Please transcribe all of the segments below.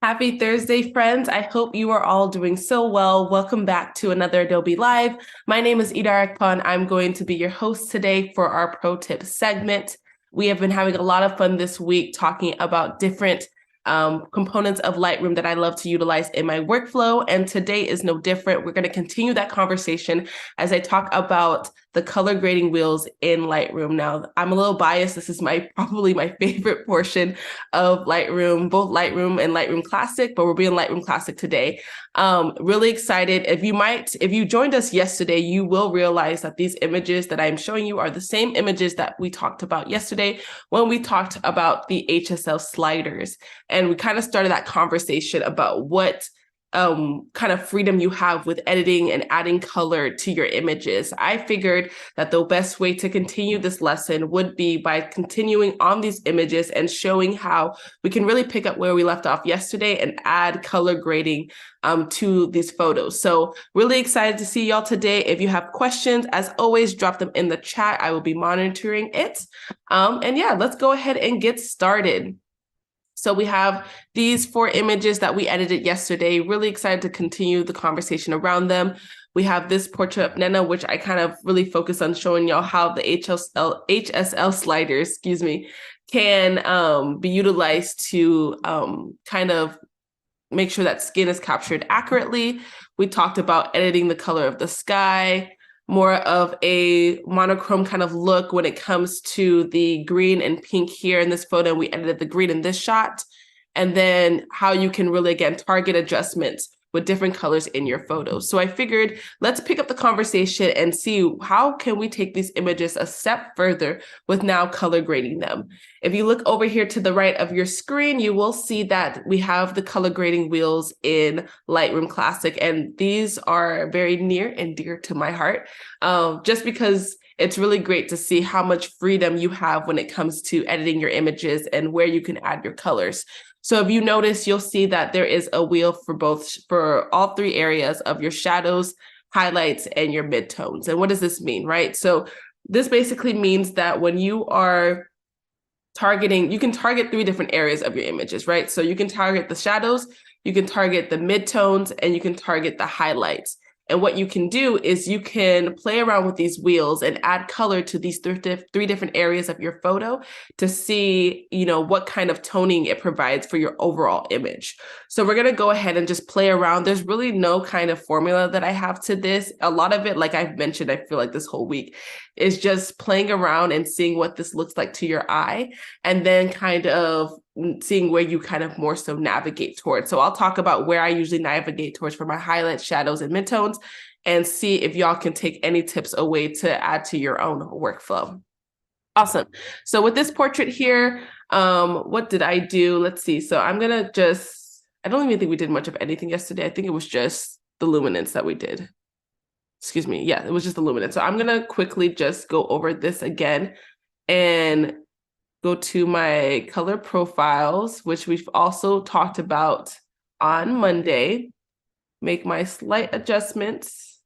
Happy Thursday, friends. I hope you are all doing so well. Welcome back to another Adobe Live. My name is Idara Ekpoh, and I'm going to be your host today for our Pro Tip segment. We have been having a lot of fun this week talking about different components of Lightroom that I love to utilize in my workflow. And today is no different. We're going to continue that conversation as I talk about the color grading wheels in Lightroom. Now, I'm a little biased. This is probably my favorite portion of Lightroom, both Lightroom and Lightroom Classic, but we'll be in Lightroom Classic today. Really excited. If you joined us yesterday, you will realize that these images that I'm showing you are the same images that we talked about yesterday when we talked about the HSL sliders. And we kind of started that conversation about what kind of freedom you have with editing and adding color to your images. I figured that the best way to continue this lesson would be by continuing on these images and showing how we can really pick up where we left off yesterday and add color grading to these photos. So really excited to see y'all today. If you have questions, as always, drop them in the chat. I will be monitoring it. And yeah, let's go ahead and get started. So we have these 4 images that we edited yesterday. Really excited to continue the conversation around them. We have this portrait of Nena, which I kind of really focus on showing y'all how the HSL sliders, can be utilized to kind of make sure that skin is captured accurately. We talked about editing the color of the sky, more of a monochrome kind of look when it comes to the green and pink here in this photo. We edited the green in this shot. And then how you can really, again, target adjustments with different colors in your photos. So I figured let's pick up the conversation and see how can we take these images a step further with now color grading them. If you look over here to the right of your screen, you will see that we have the color grading wheels in Lightroom Classic, and these are very near and dear to my heart, just because it's really great to see how much freedom you have when it comes to editing your images and where you can add your colors. So if you notice, you'll see that there is a wheel for all 3 areas of your shadows, highlights, and your midtones. And what does this mean, right? So this basically means that when you are targeting, you can target 3 different areas of your images, right? So you can target the shadows, you can target the midtones, and you can target the highlights. And what you can do is you can play around with these wheels and add color to these 3 different areas of your photo to see, what kind of toning it provides for your overall image. So we're going to go ahead and just play around. There's really no kind of formula that I have to this. A lot of it, like I've mentioned, I feel like this whole week is just playing around and seeing what this looks like to your eye, and then kind of seeing where you kind of more so navigate towards. So I'll talk about where I usually navigate towards for my highlights, shadows, and midtones, and see if y'all can take any tips away to add to your own workflow. Awesome. So with this portrait here, what did I do? Let's see. So I'm going to I don't even think we did much of anything yesterday. I think it was just the luminance that we did. Excuse me. Yeah, it was just the luminance. So I'm going to quickly just go over this again and go to my color profiles, which we've also talked about on Monday. Make my slight adjustments.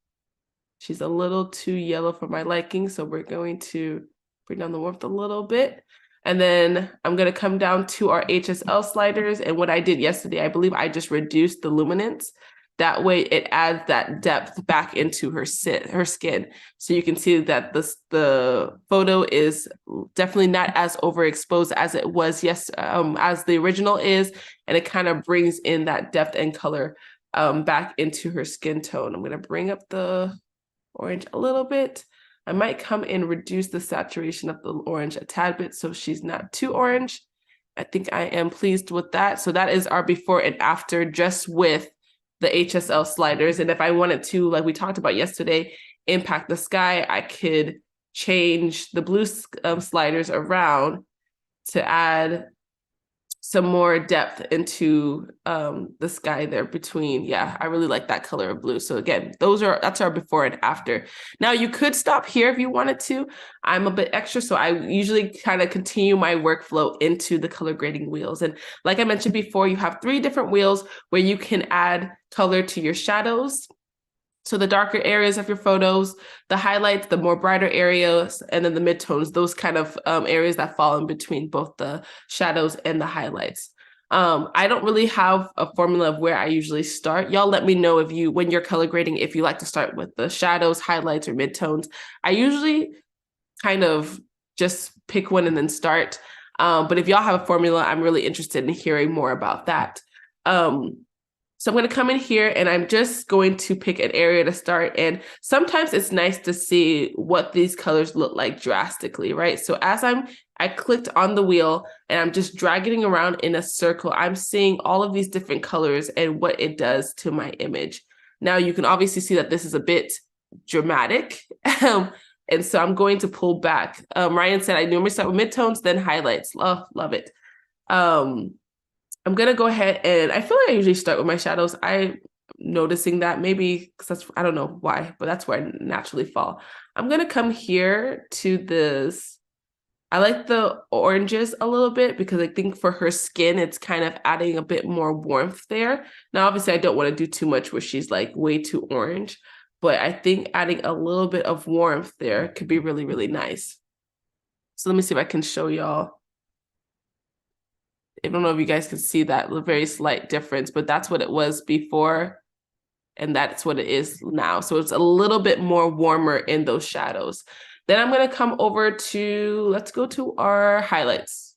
She's a little too yellow for my liking, so we're going to bring down the warmth a little bit. And then I'm going to come down to our HSL sliders. And what I did yesterday, I believe I just reduced the luminance. That way it adds that depth back into her skin. So you can see that the photo is definitely not as overexposed as it was as the original is. And it kind of brings in that depth and color back into her skin tone. I'm going to bring up the orange a little bit. I might come and reduce the saturation of the orange a tad bit so she's not too orange. I think I am pleased with that. So that is our before and after just with the HSL sliders. And if I wanted to, like we talked about yesterday, impact the sky, I could change the blue sliders around to add some more depth into the sky there between. Yeah, I really like that color of blue. So again, that's our before and after. Now you could stop here if you wanted to. I'm a bit extra, so I usually kind of continue my workflow into the color grading wheels. And like I mentioned before, you have 3 different wheels where you can add color to your shadows. So the darker areas of your photos, the highlights, the more brighter areas, and then the midtones, those kind of areas that fall in between both the shadows and the highlights. I don't really have a formula of where I usually start. Y'all let me know when you're color grading, if you like to start with the shadows, highlights, or midtones. I usually kind of just pick one and then start. But if y'all have a formula, I'm really interested in hearing more about that. So I'm going to come in here and I'm just going to pick an area to start. And sometimes it's nice to see what these colors look like drastically, right? So as I clicked on the wheel and I'm just dragging around in a circle, I'm seeing all of these different colors and what it does to my image. Now you can obviously see that this is a bit dramatic. And so I'm going to pull back. Ryan said I normally start with midtones, then highlights. Love it. I'm going to go ahead and I feel like I usually start with my shadows. I'm noticing that maybe because I don't know why, but that's where I naturally fall. I'm going to come here to this. I like the oranges a little bit because I think for her skin, it's kind of adding a bit more warmth there. Now, obviously, I don't want to do too much where she's like way too orange, but I think adding a little bit of warmth there could be really, really nice. So let me see if I can show y'all. I don't know if you guys can see that very slight difference, but that's what it was before. And that's what it is now. So it's a little bit more warmer in those shadows. Then I'm going to come over to, let's go to our highlights.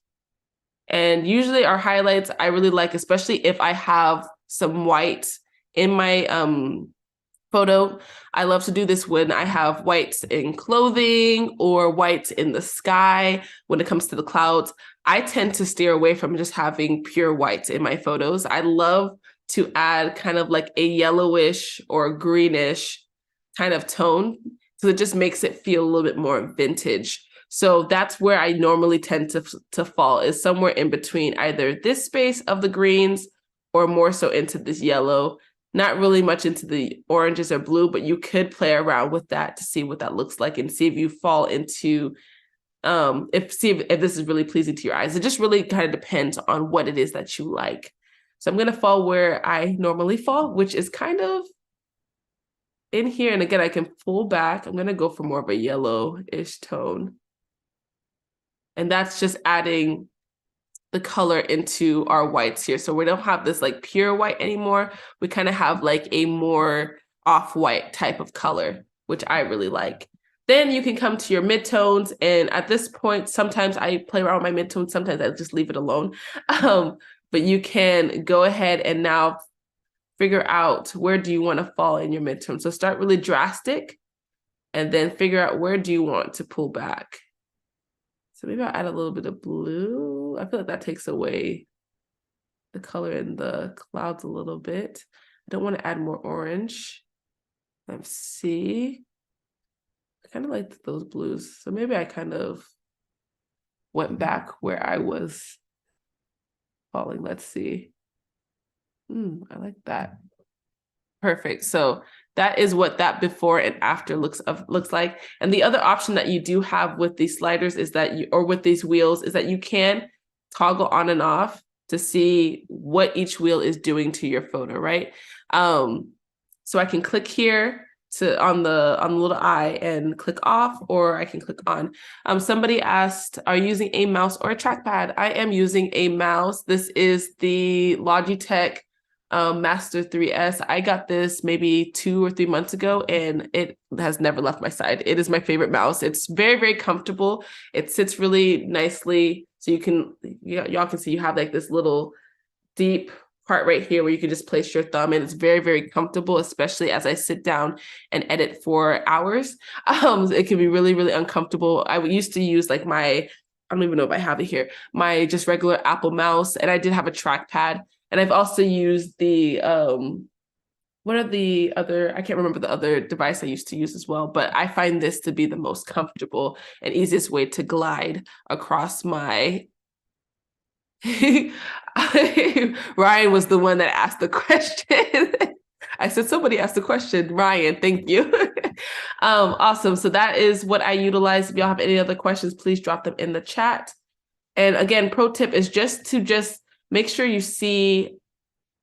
And usually our highlights, I really like, especially if I have some white in my photo. I love to do this when I have whites in clothing or whites in the sky. When it comes to the clouds, I tend to steer away from just having pure whites in my photos. I love to add kind of like a yellowish or greenish kind of tone. So it just makes it feel a little bit more vintage. So that's where I normally tend to fall, is somewhere in between either this space of the greens or more so into this yellow. Not really much into the oranges or blue, but you could play around with that to see what that looks like and see if you fall into, if this is really pleasing to your eyes. It just really kind of depends on what it is that you like. So I'm going to fall where I normally fall, which is kind of in here. And again, I can pull back. I'm going to go for more of a yellow-ish tone. And that's just adding the color into our whites here. So we don't have this like pure white anymore. We kind of have like a more off-white type of color, which I really like. Then you can come to your midtones. And at this point, sometimes I play around with my midtones. Sometimes I just leave it alone. But you can go ahead and now figure out where do you want to fall in your midtone. So start really drastic and then figure out where do you want to pull back. So maybe I'll add a little bit of blue. I feel like that takes away the color in the clouds a little bit. I don't want to add more orange. Let's see. I kind of like those blues. So maybe I kind of went back where I was falling. Let's see. I like that. Perfect. So that is what that before and after looks like. And the other option that you do have with these sliders is that or with these wheels is that you can toggle on and off to see what each wheel is doing to your photo, right? So I can click here on the little eye and click off, or I can click on. Somebody asked, are you using a mouse or a trackpad? I am using a mouse. This is the Logitech Master 3S. I got this maybe 2 or 3 months ago and it has never left my side. It is my favorite mouse. It's very, very comfortable. It sits really nicely. So y'all can see you have like this little deep part right here where you can just place your thumb, and it's very, very comfortable, especially as I sit down and edit for hours. It can be really, really uncomfortable. I used to use like I don't even know if I have it here, my just regular Apple mouse, and I did have a trackpad. And I've also used the, what are the other, I can't remember the other device I used to use as well, but I find this to be the most comfortable and easiest way to glide across my, Ryan was the one that asked the question. I said, somebody asked the question, Ryan, thank you. Awesome, so that is what I utilize. If y'all have any other questions, please drop them in the chat. And again, pro tip is just make sure you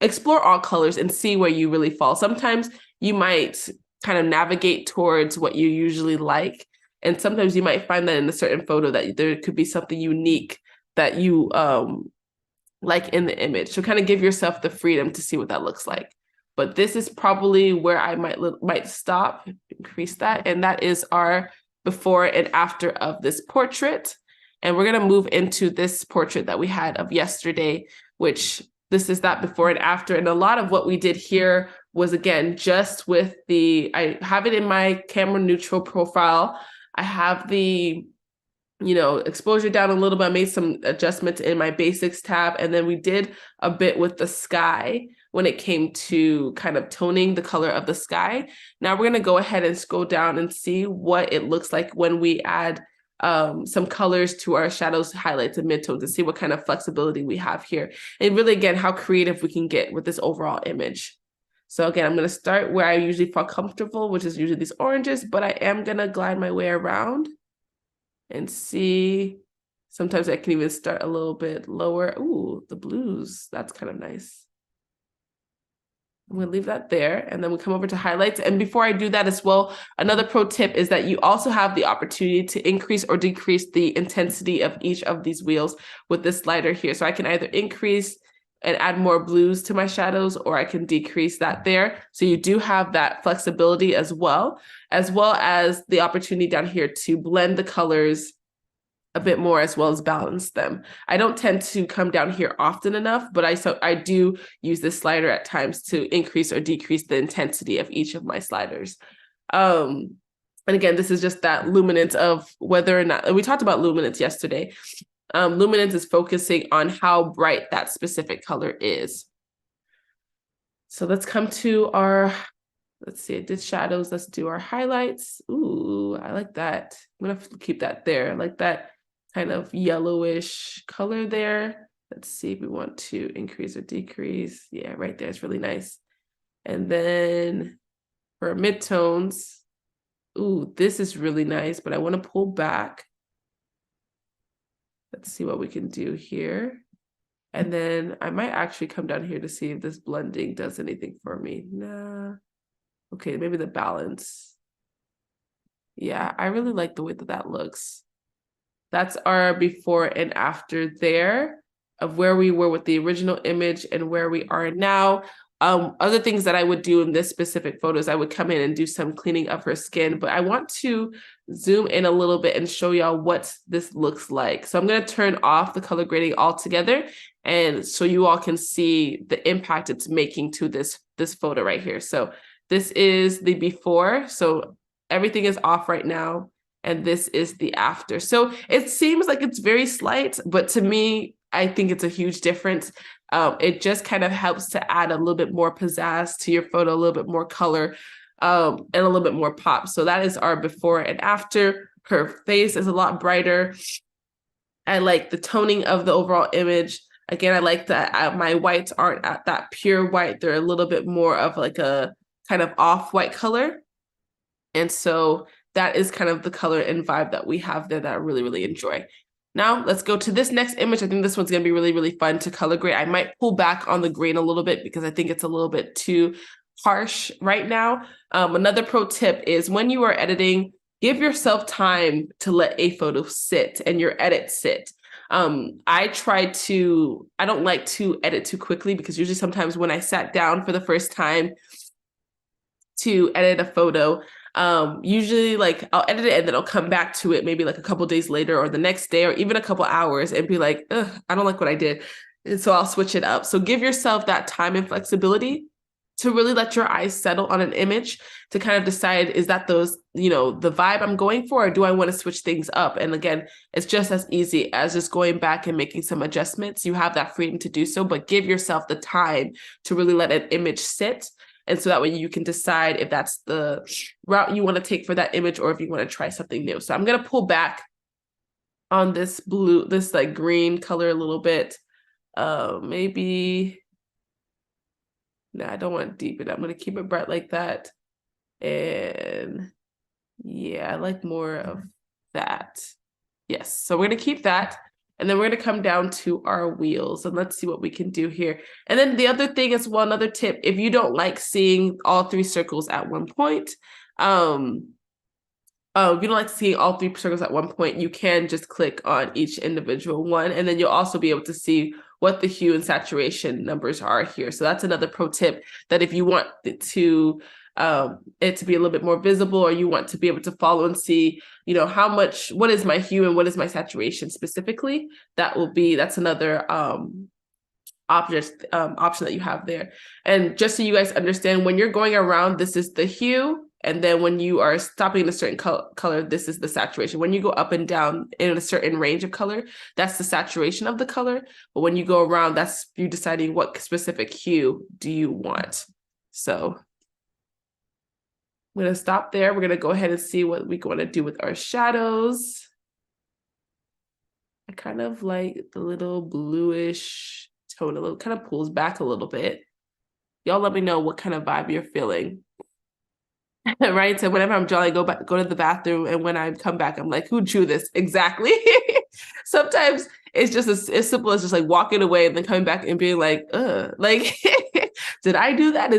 explore all colors and see where you really fall. Sometimes you might kind of navigate towards what you usually like. And sometimes you might find that in a certain photo that there could be something unique that you like in the image. So kind of give yourself the freedom to see what that looks like. But this is probably where I might stop, increase that. And that is our before and after of this portrait. And we're gonna move into this portrait that we had of yesterday, which this is that before and after. And a lot of what we did here was, again, just with I have it in my camera neutral profile. I have the exposure down a little bit. I made some adjustments in my basics tab. And then we did a bit with the sky when it came to kind of toning the color of the sky. Now we're going to go ahead and scroll down and see what it looks like when we add some colors to our shadows, highlights, and midtones, and see what kind of flexibility we have here. And really, again, how creative we can get with this overall image. So again, I'm going to start where I usually feel comfortable, which is usually these oranges, but I am going to glide my way around and see. Sometimes I can even start a little bit lower. Ooh, the blues, that's kind of nice. I'm gonna leave that there, and then we come over to highlights. And before I do that as well, another pro tip is that you also have the opportunity to increase or decrease the intensity of each of these wheels with this slider here. So I can either increase and add more blues to my shadows, or I can decrease that there. So you do have that flexibility as well as the opportunity down here to blend the colors a bit more as well as balance them. I don't tend to come down here often enough, but I do use this slider at times to increase or decrease the intensity of each of my sliders. And again, this is just that luminance of whether or not, we talked about luminance yesterday. Luminance is focusing on how bright that specific color is. So let's come to let's see, I did shadows. Let's do our highlights. Ooh, I like that. I'm gonna keep that there. I like that kind of yellowish color there. Let's see if we want to increase or decrease. Yeah, right there, it's really nice. And then for midtones, ooh, this is really nice, but I want to pull back. Let's see what we can do here. And then I might actually come down here to see if this blending does anything for me. Nah. Okay, maybe the balance. Yeah, I really like the way that looks. That's our before and after there of where we were with the original image and where we are now. Other things that I would do in this specific photos, I would come in and do some cleaning of her skin, but I want to zoom in a little bit and show y'all what this looks like. So I'm going to turn off the color grading altogether, and so you all can see the impact it's making to this photo right here. So this is the before. So everything is off right now. And this is the after. So it seems like it's very slight, but to me, I think it's a huge difference. It just kind of helps to add a little bit more pizzazz to your photo, a little bit more color, and a little bit more pop. So that is our before and after. Her face is a lot brighter. I like the toning of the overall image. Again, I like that my whites aren't at that pure white. They're a little bit more of like a kind of off-white color. And so that is kind of the color and vibe that we have there that I really, really enjoy. Now let's go to this next image. I think this one's gonna be really, really fun to color grade. I might pull back on the grain a little bit because I think it's a little bit too harsh right now. Another pro tip is when you are editing, give yourself time to let a photo sit and your edit sit. I don't like to edit too quickly because usually sometimes when I sat down for the first time to edit a photo, usually like I'll edit it and then I'll come back to it maybe like a couple days later or the next day or even a couple hours and be like, I don't like what I did. And so I'll switch it up. So give yourself that time and flexibility to really let your eyes settle on an image to kind of decide, is that the vibe I'm going for, or do I want to switch things up? And again, it's just as easy as just going back and making some adjustments. You have that freedom to do so, but give yourself the time to really let an image sit. And so that way you can decide if that's the route you want to take for that image or if you want to try something new. So I'm going to pull back on this like green color a little bit. Maybe, no, I don't want to deepen it. I'm going to keep it bright like that. And yeah, I like more of that. Yes, so we're going to keep that. And then we're going to come down to our wheels and let's see what we can do here. And then the other thing as well, another tip, if you don't like seeing all three circles at one point, if you don't like seeing all three circles at one point, you can just click on each individual one, and then you'll also be able to see what the hue and saturation numbers are here. So that's another pro tip, that if you want it to be a little bit more visible, or you want to be able to follow and see, you know, what is my hue and what is my saturation specifically, that's another option that you have there. And just so you guys understand, when you're going around, this is the hue, and then when you are stopping in a certain color, this is the saturation. When you go up and down in a certain range of color, that's the saturation of the color. But when you go around, that's you deciding what specific hue do you want. So I'm going to stop there. We're going to go ahead and see what we want to do with our shadows. I kind of like the little bluish tone, a little kind of pulls back a little bit. Y'all let me know what kind of vibe you're feeling. Right? So whenever I'm drawing, go to the bathroom, and when I come back, I'm like, who drew this? Exactly. Sometimes it's just as simple as just like walking away and then coming back and being like, like, did I do that?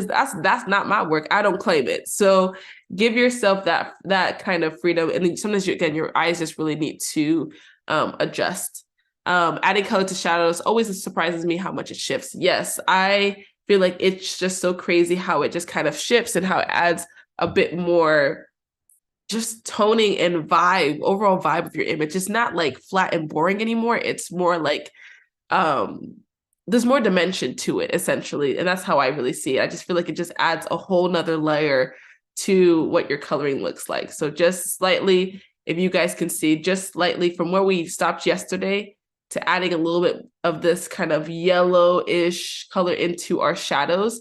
That's not my work. I don't claim it. So give yourself that kind of freedom. And then sometimes your eyes just really need to adjust. Adding color to shadows always surprises me how much it shifts. Yes, I feel like it's just so crazy how it just kind of shifts and how it adds a bit more just toning and overall vibe of your image. It's not like flat and boring anymore. It's more like there's more dimension to it, essentially. And that's how I really see it. I just feel like it just adds a whole nother layer to what your coloring looks like. So just slightly, if you guys can see, just slightly from where we stopped yesterday to adding a little bit of this kind of yellowish color into our shadows,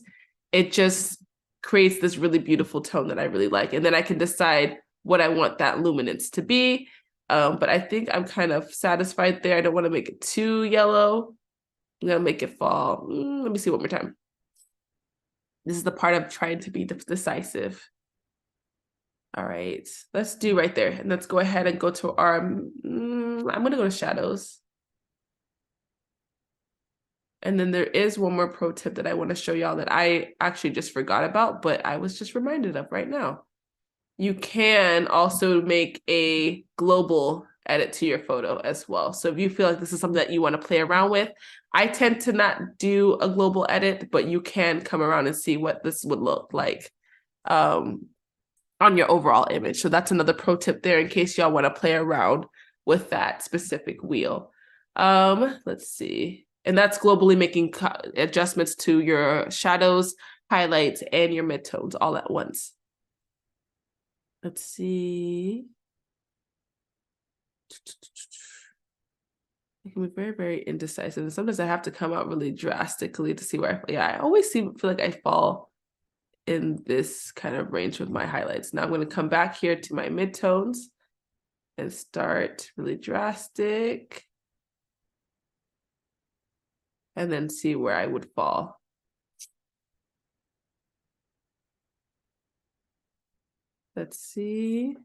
it just creates this really beautiful tone that I really like. And then I can decide what I want that luminance to be. But I think I'm kind of satisfied there. I don't want to make it too yellow. I'm going to make it fall. Let me see one more time. This is the part of trying to be decisive. All right, let's do right there. And let's go ahead and go to our, I'm going to go to shadows. And then there is one more pro tip that I want to show y'all that I actually just forgot about, but I was just reminded of right now. You can also make a global edit to your photo as well. So if you feel like this is something that you want to play around with, I tend to not do a global edit, but you can come around and see what this would look like on your overall image. So that's another pro tip there in case y'all want to play around with that specific wheel. Let's see. And that's globally making adjustments to your shadows, highlights, and your midtones all at once. Let's see. I can be very, very indecisive. And sometimes I have to come out really drastically to see where I always feel like I fall in this kind of range with my highlights. Now I'm going to come back here to my midtones and start really drastic. And then see where I would fall. Let's see.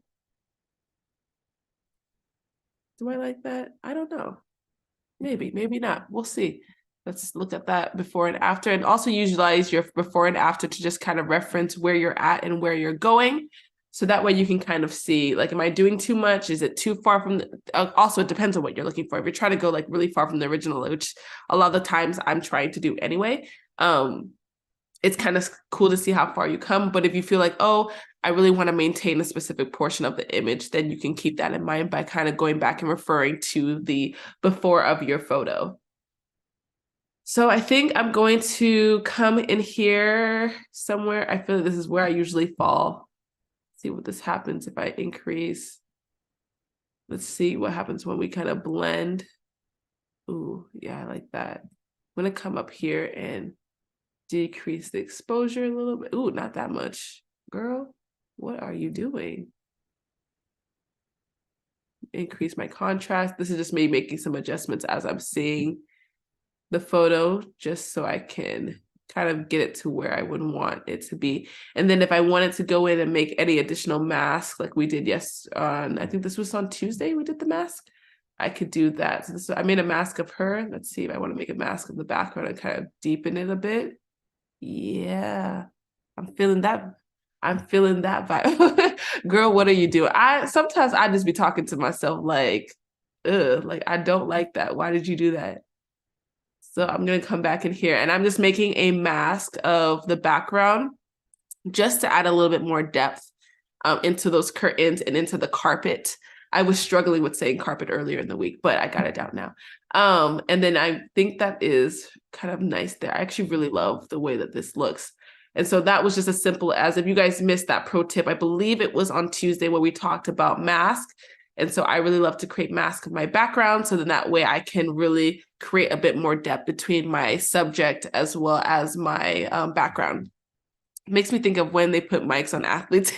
Do I like that? I don't know. Maybe, maybe not. We'll see. Let's look at that before and after, and also utilize your before and after to just kind of reference where you're at and where you're going. So that way you can kind of see, like, am I doing too much? Is it too far from also, it depends on what you're looking for. If you're trying to go like really far from the original, which a lot of the times I'm trying to do anyway, it's kind of cool to see how far you come. But if you feel like, oh, I really want to maintain a specific portion of the image, then you can keep that in mind by kind of going back and referring to the before of your photo. So I think I'm going to come in here somewhere. I feel like this is where I usually fall. See what this happens if I increase. Let's see what happens when we kind of blend. Ooh, yeah, I like that. I'm going to come up here and decrease the exposure a little bit. Ooh, not that much. Girl, what are you doing? Increase my contrast. This is just me making some adjustments as I'm seeing the photo, just so I can kind of get it to where I would want it to be. And then if I wanted to go in and make any additional mask, like we did I think this was on Tuesday we did the mask, I could do that. So I made a mask of her. Let's see if I want to make a mask of the background and kind of deepen it a bit. Yeah, I'm feeling that. I'm feeling that vibe. Girl, what are you doing? Sometimes I just be talking to myself like, ugh, like I don't like that. Why did you do that? So I'm gonna come back in here and I'm just making a mask of the background just to add a little bit more depth into those curtains and into the carpet. I was struggling with saying carpet earlier in the week, but I got it down now. And then I think that is kind of nice there. I actually really love the way that this looks. And so that was just as simple as, if you guys missed that pro tip, I believe it was on Tuesday where we talked about mask. And so I really love to create mask of my background. So then that way I can really create a bit more depth between my subject as well as my background. Makes me think of when they put mics on athletes.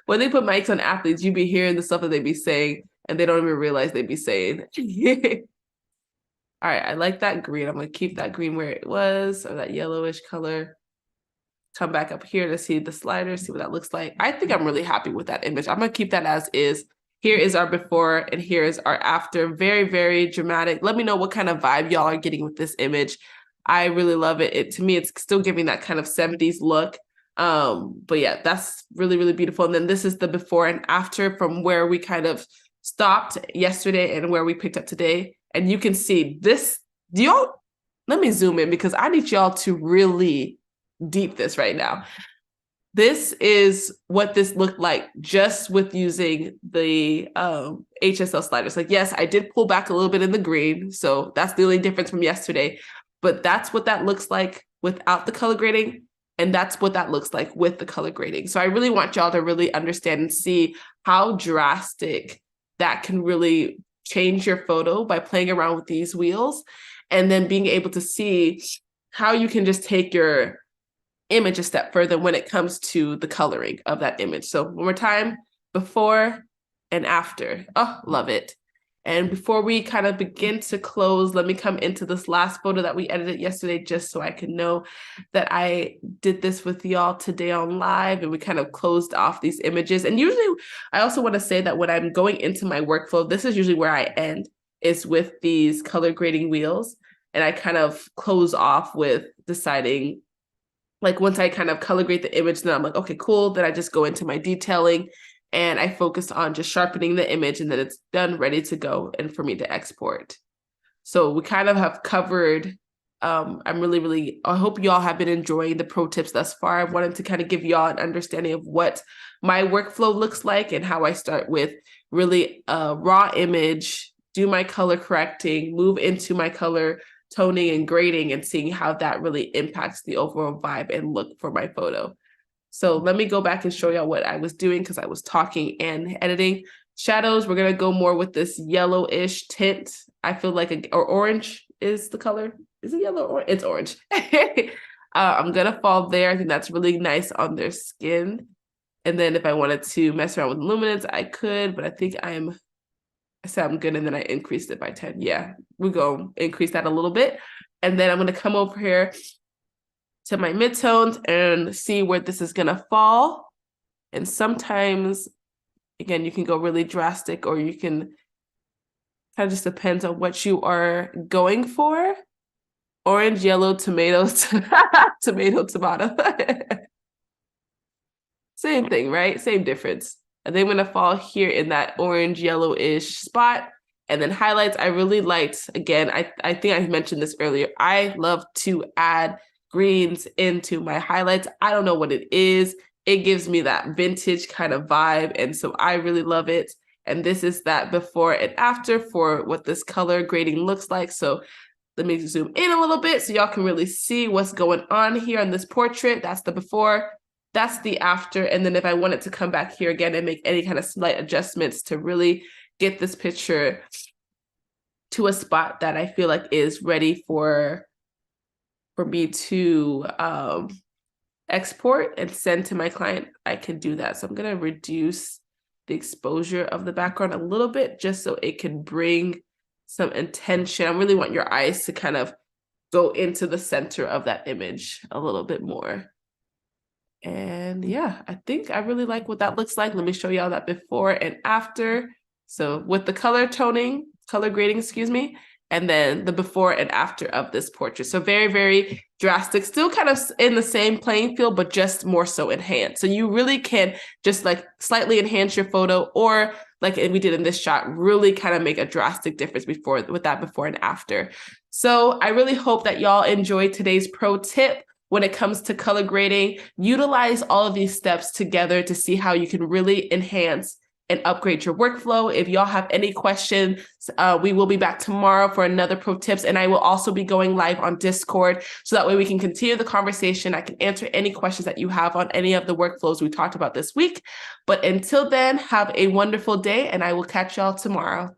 When they put mics on athletes, you be hearing the stuff that they be saying and they don't even realize they be saying. All right, I like that green. I'm gonna keep that green where it was, or that yellowish color. Come back up here to see the slider, see what that looks like. I think I'm really happy with that image. I'm gonna keep that as is. Here is our before and here is our after. Very, very dramatic. Let me know what kind of vibe y'all are getting with this image. I really love it. To me, it's still giving that kind of 70s look. But yeah, that's really, really beautiful. And then this is the before and after from where we kind of stopped yesterday and where we picked up today. And you can see this. Let me zoom in because I need y'all to really deep this right now. This is what this looked like just with using the HSL sliders. Like, yes, I did pull back a little bit in the green. So that's the only difference from yesterday. But that's what that looks like without the color grading. And that's what that looks like with the color grading. So I really want y'all to really understand and see how drastic that can really change your photo by playing around with these wheels and then being able to see how you can just take your image a step further when it comes to the coloring of that image. So one more time, before and after. Oh, love it. And before we kind of begin to close, let me come into this last photo that we edited yesterday, just so I can know that I did this with y'all today on live and we kind of closed off these images. And usually I also want to say that when I'm going into my workflow, this is usually where I end, is with these color grading wheels. And I kind of close off with deciding, like once I kind of color grade the image, then I'm like, okay, cool. Then I just go into my detailing and I focus on just sharpening the image and then it's done, ready to go and for me to export. So we kind of have covered, I hope y'all have been enjoying the pro tips thus far. I wanted to kind of give y'all an understanding of what my workflow looks like and how I start with really a raw image, do my color correcting, move into my color toning and grading and seeing how that really impacts the overall vibe and look for my photo. So let me go back and show y'all what I was doing because I was talking and editing. Shadows, we're going to go more with this yellowish tint. I feel like, or orange is the color. Is it yellow or it's orange? I'm going to fall there. I think that's really nice on their skin. And then if I wanted to mess around with luminance, I could, but I think I said I'm good, and then I increased it by 10. Yeah, we're going to increase that a little bit. And then I'm going to come over here to my midtones and see where this is going to fall. And sometimes, again, you can go really drastic or you can, kind of just depends on what you are going for. Orange, yellow, tomatoes, tomato. Same thing, right? Same difference. And then I'm going to fall here in that orange, yellowish spot. And then highlights, I really liked, again, I think I mentioned this earlier. I love to add greens into my highlights. I don't know what it is. It gives me that vintage kind of vibe. And so I really love it. And this is that before and after for what this color grading looks like. So let me zoom in a little bit so y'all can really see what's going on here on this portrait. That's the before, that's the after. And then if I wanted to come back here again and make any kind of slight adjustments to really get this picture to a spot that I feel like is ready for me to export and send to my client, I can do that. So I'm going to reduce the exposure of the background a little bit just so it can bring some intention. I really want your eyes to kind of go into the center of that image a little bit more. And yeah, I think I really like what that looks like. Let me show y'all that before and after. So with the color grading, excuse me, and then the before and after of this portrait. So very, very drastic, still kind of in the same playing field, but just more so enhanced. So you really can just like slightly enhance your photo, or like we did in this shot, really kind of make a drastic difference with that before and after. So I really hope that y'all enjoyed today's pro tip. When it comes to color grading, utilize all of these steps together to see how you can really enhance and upgrade your workflow. If y'all have any questions, we will be back tomorrow for another pro tips, and I will also be going live on Discord, so that way we can continue the conversation. I can answer any questions that you have on any of the workflows we talked about this week. But until then, have a wonderful day, and I will catch y'all tomorrow.